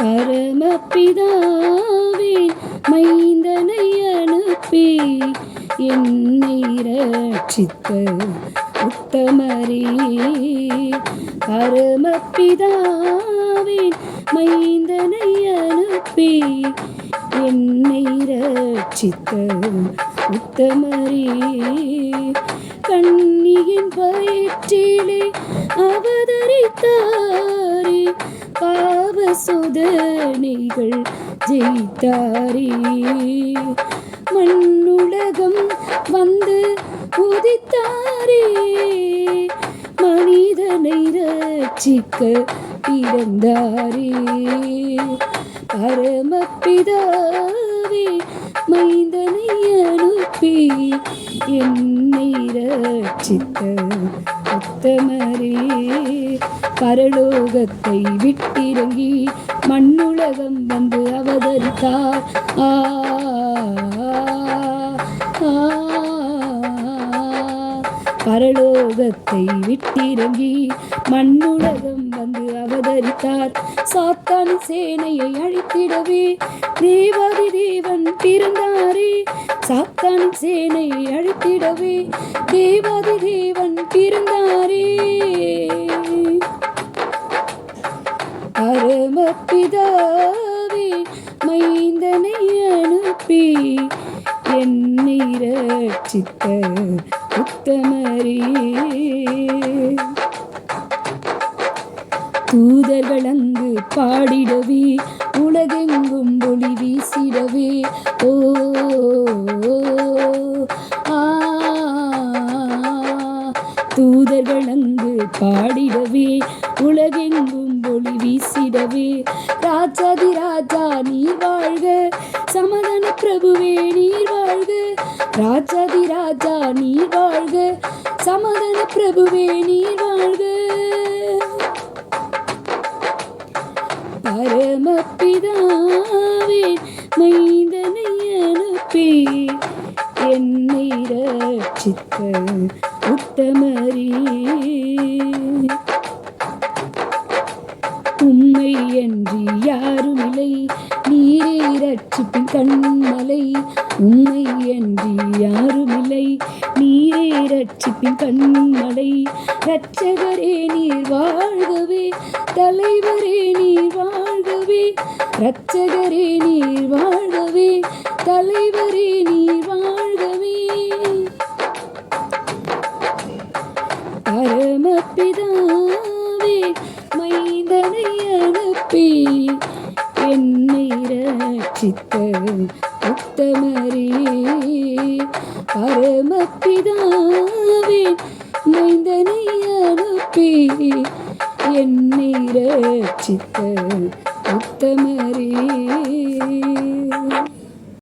பரமபிதாவின் மைந்தனை அனுப்பி என்னை ரட்சித்த உத்தமரே. பரமபிதாவின் மைந்தனை அனுப்பி என்னை ரட்சித்த உத்தமரே. கன்னியின் வயிற்றிலே அவதரித்தாரே, பாவ சோதனைகள் ஜெயித்தாரே. மண்ணுலகம் வந்து உதித்தாரே, மனிதனை ரட்சிக்க பிறந்தாரே. பரமபிதாவே மைந்தனை அனுப்பி என்னை ரட்சித்த உத்தமரே. பரலோகத்தை விட்டிறங்கி மண்ணுலகம் வந்து அவதரித்தார். பரலோகத்தை விட்டிறங்கி மண்ணுலகம் வந்து அவதரித்தார். சாத்தான் சேனையை அழித்திடவே தேவாதி தேவன் பிறந்தாரே. சாத்தான் சேனையை அழித்திடவே தேவாதி தேவன் பிறந்தாரே. பரமபிதாவே மைந்தனை அனுப்பி என்னை ரட்சித்த உத்தமரே. தூதர்கள் அங்கு பாடிடவே உலகெங்கும் ஒளி வீசிடவே ஓ தூதர்கள் அங்கு பாடிடவே உலகெங்கும் ஒளி வீசிடவே. ராஜாதி ராஜா நீர் வாழ்க, சமாதான பிரபுவே நீர் வாழ்க. ராஜாதி ராஜா நீர் வாழ்க, சமாதான பிரபுவே நீர் வாழ்க. பரமபிதாவே மைந்தனை அனுப்பி என்னை ரட்சித்த உத்தமரே. உம்மை என்று யாருமில்லை, நீரே ரட்சிப்பின் கண்மலை. உம்மை என்று யாருமில்லை, நீரே ரட்சிப்பின் கண்மலை. இரட்சகரே நீர் வாழ்கவே, தலைவரே நீர் வாழ்கவே. இரட்சகரே நீர் வாழ்கவே, தலைவரே நீர் வாழ்கவே. பரமபிதாவே மைந்தனை அனுப்பி என்னை ரட்சித்த உத்தமரே. பரமபிதாவே மைந்தனை அனுப்பி என்னை ரட்சித்த உத்தமரே.